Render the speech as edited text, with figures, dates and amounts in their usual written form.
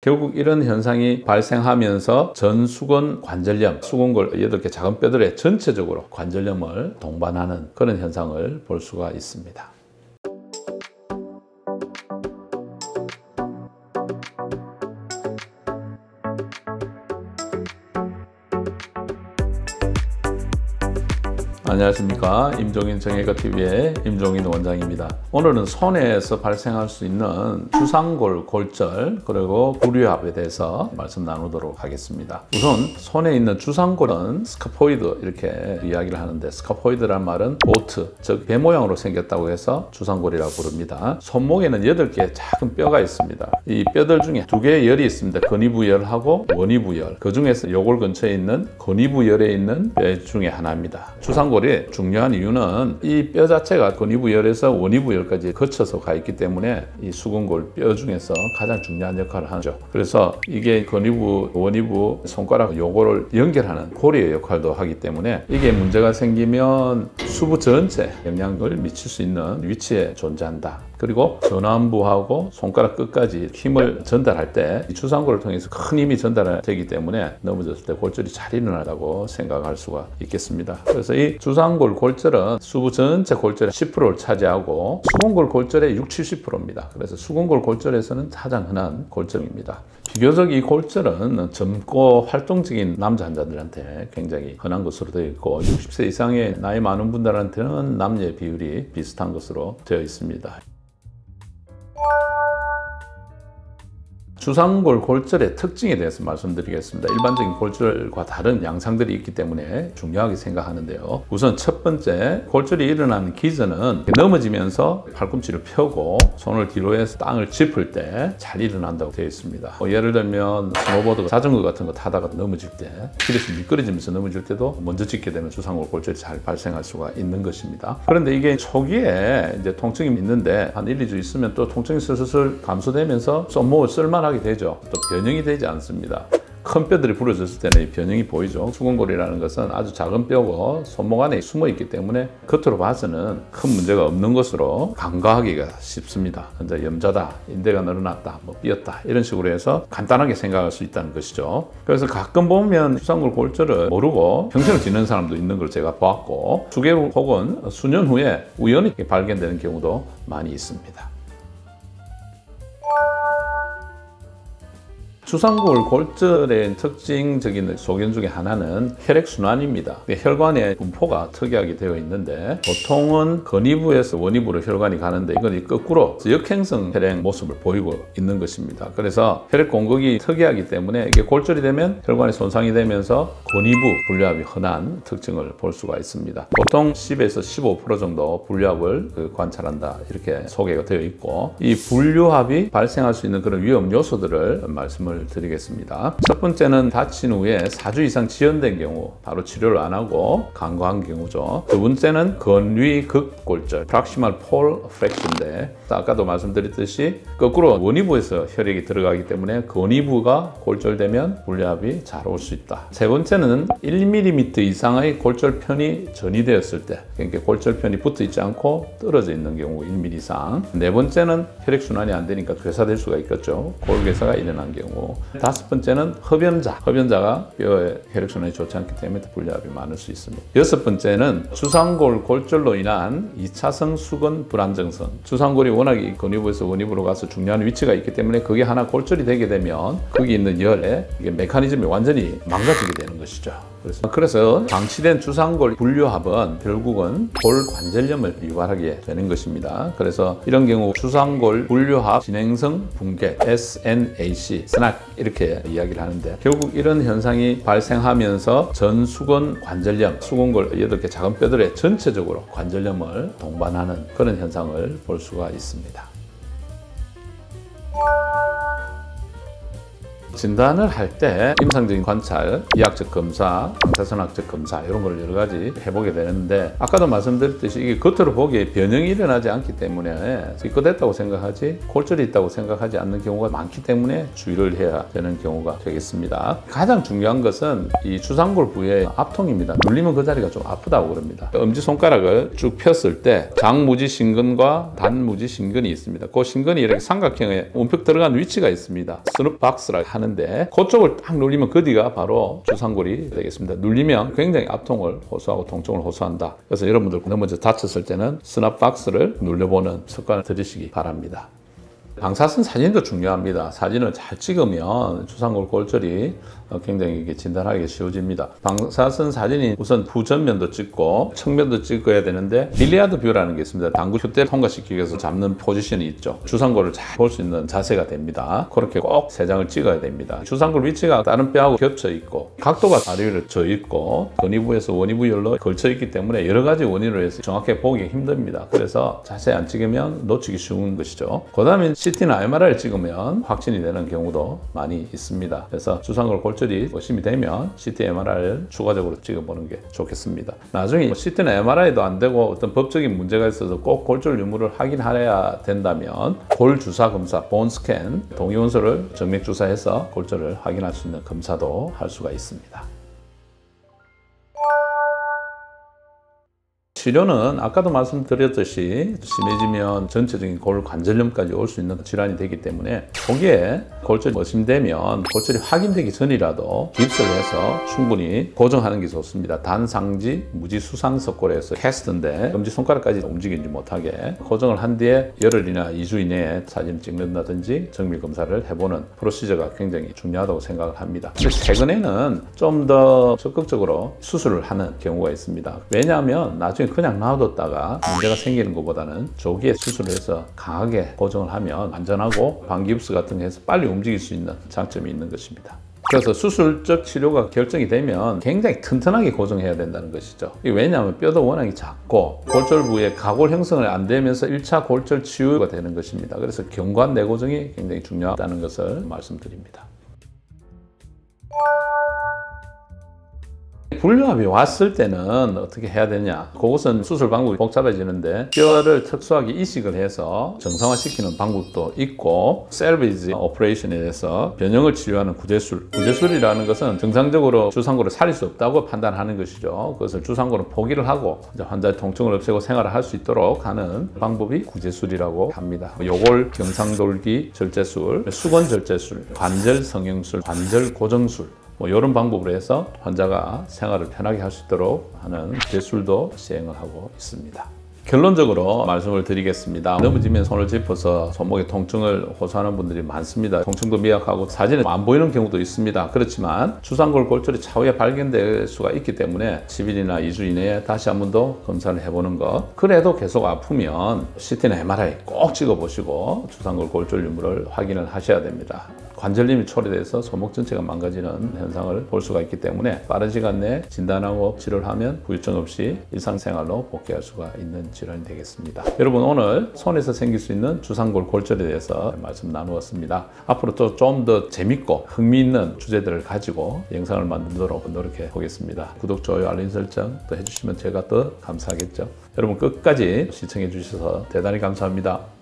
결국 이런 현상이 발생하면서 전수근 관절염, 수근골 8개 작은 뼈들의 전체적으로 관절염을 동반하는 그런 현상을 볼 수가 있습니다. 안녕하십니까. 임종인 정형외과TV의 임종인 원장입니다. 오늘은 손에서 발생할 수 있는 주상골, 골절, 그리고 불위압에 대해서 말씀 나누도록 하겠습니다. 우선 손에 있는 주상골은 스카포이드 이렇게 이야기를 하는데, 스카포이드란 말은 보트, 즉 배 모양으로 생겼다고 해서 주상골이라고 부릅니다. 손목에는 8개의 작은 뼈가 있습니다. 이 뼈들 중에 2개의 열이 있습니다. 근위부열하고 원위부열. 그 중에서 요골 근처에 있는 근위부열에 있는 뼈 중에 하나입니다. 주상골이 중요한 이유는 이 뼈 자체가 근위부열에서 원위부열까지 거쳐서 가 있기 때문에 이 수근골 뼈 중에서 가장 중요한 역할을 하죠. 그래서 이게 근위부, 원위부, 손가락 요거를 연결하는 고리의 역할도 하기 때문에 이게 문제가 생기면 수부 전체에 영향을 미칠 수 있는 위치에 존재한다. 그리고 전완부하고 손가락 끝까지 힘을 전달할 때 이 주상골을 통해서 큰 힘이 전달되기 때문에 넘어졌을 때 골절이 잘 일어나다고 생각할 수가 있겠습니다. 그래서 이 주상골 골절은 수부 전체 골절의 10%를 차지하고 수근골 골절의 60-70%입니다. 그래서 수근골 골절에서는 가장 흔한 골절입니다. 비교적 이 골절은 젊고 활동적인 남자 환자들한테 굉장히 흔한 것으로 되어 있고, 60세 이상의 나이 많은 분들한테는 남녀의 비율이 비슷한 것으로 되어 있습니다. 주상골 골절의 특징에 대해서 말씀드리겠습니다. 일반적인 골절과 다른 양상들이 있기 때문에 중요하게 생각하는데요. 우선 첫 번째, 골절이 일어나는 기전은 넘어지면서 팔꿈치를 펴고 손을 뒤로 해서 땅을 짚을 때 잘 일어난다고 되어 있습니다. 예를 들면 스노보드, 자전거 같은 거 타다가 넘어질 때, 길에서 미끄러지면서 넘어질 때도 먼저 짚게 되면 주상골 골절이 잘 발생할 수가 있는 것입니다. 그런데 이게 초기에 이제 통증이 있는데 한 1-2주 있으면 또 통증이 슬슬 감소되면서 손목을 쓸만하게 되죠. 또 변형이 되지 않습니다. 큰 뼈들이 부러졌을 때는 이 변형이 보이죠. 수근골이라는 것은 아주 작은 뼈고 손목 안에 숨어 있기 때문에 겉으로 봐서는 큰 문제가 없는 것으로 간과하기가 쉽습니다. 이제 염자다, 인대가 늘어났다, 뭐 삐었다 이런 식으로 해서 간단하게 생각할 수 있다는 것이죠. 그래서 가끔 보면 주상골 골절을 모르고 평생을 지내는 사람도 있는 걸 제가 보았고, 수개월 혹은 수년 후에 우연히 발견되는 경우도 많이 있습니다. 주상골 골절의 특징적인 소견 중에 하나는 혈액순환입니다. 혈관의 분포가 특이하게 되어 있는데, 보통은 근위부에서 원위부로 혈관이 가는데 이건 거꾸로 역행성 혈액 모습을 보이고 있는 것입니다. 그래서 혈액 공급이 특이하기 때문에 이게 골절이 되면 혈관이 손상이 되면서 근위부 불류압이 흔한 특징을 볼 수가 있습니다. 보통 10에서 15% 정도 불류압을 관찰한다 이렇게 소개가 되어 있고, 이 불류압이 발생할 수 있는 그런 위험 요소들을 말씀을 드리겠습니다. 첫 번째는 다친 후에 4주 이상 지연된 경우, 바로 치료를 안 하고 간과한 경우죠. 두 번째는 근위극골절, proximal pole fracture인데, 아까도 말씀드렸듯이 거꾸로 원위부에서 혈액이 들어가기 때문에 근위부가 골절되면 불류압이 잘 올 수 있다. 세 번째는 1mm 이상의 골절편이 전이되었을 때, 그러니까 골절편이 붙어 있지 않고 떨어져 있는 경우 1mm 이상. 네 번째는 혈액순환이 안 되니까 괴사될 수가 있겠죠. 골괴사가 일어난 경우. 다섯 번째는 흡연자가 뼈에 혈액순환이 좋지 않기 때문에 불류압이 많을 수 있습니다. 여섯 번째는 주상골 골절로 인한 2차성 수근 불안정성. 주상골이 워낙 근위부에서 원위부로 가서 중요한 위치가 있기 때문에 그게 하나 골절이 되게 되면 거기 있는 열에 이게 메커니즘이 완전히 망가지게 되는 것이죠. 그래서 방치된 주상골 불류압은 결국은 골관절염을 유발하게 되는 것입니다. 그래서 이런 경우 주상골 불류압 진행성 붕괴, SNAC, SNAC 이렇게 이야기를 하는데, 결국 이런 현상이 발생하면서 전수근 관절염, 수근골 8개 작은 뼈들의 전체적으로 관절염을 동반하는 그런 현상을 볼 수가 있습니다. 진단을 할 때 임상적인 관찰, 이학적 검사, 방사선학적 검사 이런 걸 여러 가지 해보게 되는데 아까도 말씀드렸듯이 이게 겉으로 보기에 변형이 일어나지 않기 때문에 입고됐다고 생각하지 골절이 있다고 생각하지 않는 경우가 많기 때문에 주의를 해야 되는 경우가 되겠습니다. 가장 중요한 것은 이 주상골 부위의 압통입니다. 눌리면 그 자리가 좀 아프다고 그럽니다. 엄지손가락을 쭉 폈을 때 장무지 신근과 단무지 신근이 있습니다. 그 신근이 이렇게 삼각형에 움푹 들어간 위치가 있습니다. 스눕박스라고 하는데 그쪽을 딱 눌리면 그 뒤가 바로 주상골이 되겠습니다. 눌리면 굉장히 압통을 호소하고 통증을 호소한다. 그래서 여러분들 넘어져 다쳤을 때는 스눕박스를 눌려보는 습관을 들이시기 바랍니다. 방사선 사진도 중요합니다. 사진을 잘 찍으면 주상골 골절이 굉장히 이게 진단하기 쉬워집니다. 방사선 사진이 우선 후전면도 찍고 측면도 찍어야 되는데 빌리아드 뷰라는 게 있습니다. 당구 휴대를 통과시키기 위해서 잡는 포지션이 있죠. 주상골을 잘 볼 수 있는 자세가 됩니다. 그렇게 꼭 3장을 찍어야 됩니다. 주상골 위치가 다른 뼈하고 겹쳐 있고 각도가 다리 위로 져 있고 근위부에서 원위부열로 걸쳐 있기 때문에 여러 가지 원인으로 해서 정확하게 보기 힘듭니다. 그래서 자세히 안 찍으면 놓치기 쉬운 것이죠. 그 다음에 CT나 MRI를 찍으면 확진이 되는 경우도 많이 있습니다. 그래서 주상골 골절이 의심이 되면 CT, MRI를 추가적으로 찍어보는 게 좋겠습니다. 나중에 CT나 MRI도 안 되고 어떤 법적인 문제가 있어서 꼭 골절 유무를 확인해야 된다면 골 주사 검사, 본 스캔, 동위원소를 정맥 주사해서 골절을 확인할 수 있는 검사도 할 수가 있습니다. 치료는 아까도 말씀드렸듯이 심해지면 전체적인 골 관절염까지 올 수 있는 질환이 되기 때문에 초기에 골절이 의심되면 골절이 확인되기 전이라도 깁스를 해서 충분히 고정하는 게 좋습니다. 단상지 무지수상석골에서 캐스트인데 엄지손가락까지 움직이지 못하게 고정을 한 뒤에 열흘이나 2주 이내에 사진을 찍는다든지 정밀 검사를 해보는 프로시저가 굉장히 중요하다고 생각을 합니다. 근데 최근에는 좀 더 적극적으로 수술을 하는 경우가 있습니다. 왜냐하면 나중에 그냥 놔뒀다가 문제가 생기는 것보다는 조기에 수술을 해서 강하게 고정을 하면 안전하고 방깁스 같은 거 해서 빨리 움직일 수 있는 장점이 있는 것입니다. 그래서 수술적 치료가 결정이 되면 굉장히 튼튼하게 고정해야 된다는 것이죠. 왜냐하면 뼈도 워낙 작고 골절 부위에 가골 형성을 안 되면서 1차 골절 치유가 되는 것입니다. 그래서 경관 내고정이 굉장히 중요하다는 것을 말씀드립니다. 불류압이 왔을 때는 어떻게 해야 되냐, 그것은 수술 방법이 복잡해지는데 뼈를 특수하게 이식을 해서 정상화시키는 방법도 있고 셀비지 오퍼레이션에 대해서 변형을 치료하는 구제술이라는 것은 정상적으로 주상골을 살릴 수 없다고 판단하는 것이죠. 그것을 주상골을 포기를 하고 환자의 통증을 없애고 생활을 할 수 있도록 하는 방법이 구제술이라고 합니다. 요골 경상돌기 절제술, 수건 절제술, 관절 성형술, 관절 고정술 이런 방법으로 해서 환자가 생활을 편하게 할 수 있도록 하는 기술도 시행을 하고 있습니다. 결론적으로 말씀을 드리겠습니다. 넘어지면 손을 짚어서 손목에 통증을 호소하는 분들이 많습니다. 통증도 미약하고 사진에 안 보이는 경우도 있습니다. 그렇지만 주상골 골절이 차후에 발견될 수가 있기 때문에 10일이나 2주 이내에 다시 한 번 더 검사를 해보는 것. 그래도 계속 아프면 CT나 MRI 꼭 찍어보시고 주상골 골절 유무를 확인을 하셔야 됩니다. 관절염이 초래돼서 손목 전체가 망가지는 현상을 볼 수가 있기 때문에 빠른 시간 내에 진단하고 치료를 하면 부유증 없이 일상생활로 복귀할 수가 있는 질환이 되겠습니다. 여러분, 오늘 손에서 생길 수 있는 주상골 골절에 대해서 말씀 나누었습니다. 앞으로 또 좀 더 재밌고 흥미있는 주제들을 가지고 영상을 만들도록 노력해 보겠습니다. 구독, 좋아요, 알림 설정 또 해주시면 제가 더 감사하겠죠. 여러분 끝까지 시청해 주셔서 대단히 감사합니다.